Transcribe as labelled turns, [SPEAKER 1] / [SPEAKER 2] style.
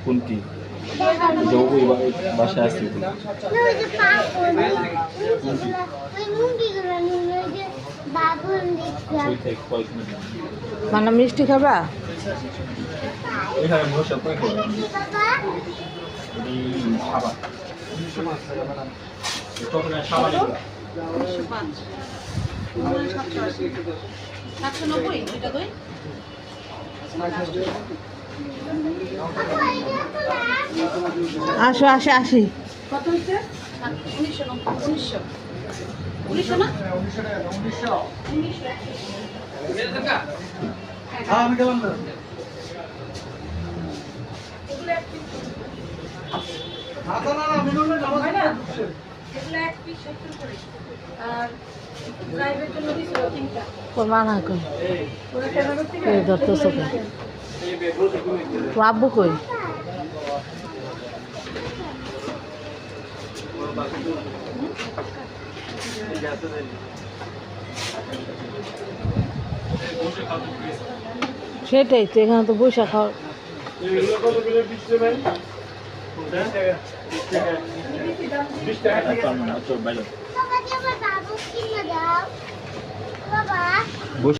[SPEAKER 1] কোনটি বাসায় আসছে
[SPEAKER 2] মানে মিষ্টি খাবা?
[SPEAKER 1] এখানে বসে
[SPEAKER 2] আসো আসে আসি।
[SPEAKER 3] কত হচ্ছে? 1900 1900 না? 1900
[SPEAKER 4] আমি গেলাম না। না মিলন না
[SPEAKER 3] হয় না? এগুলো এক পিস 70 করে। আর প্রাইভেট জন্য দিছিল 3টা।
[SPEAKER 2] তোর মা না কই?
[SPEAKER 3] ওরা 15 থেকে
[SPEAKER 2] এই ধরতেছো কই? তো আব্বু কই? সেটাই তো, এখানে তো বৈশা খাওয়া।
[SPEAKER 1] বসে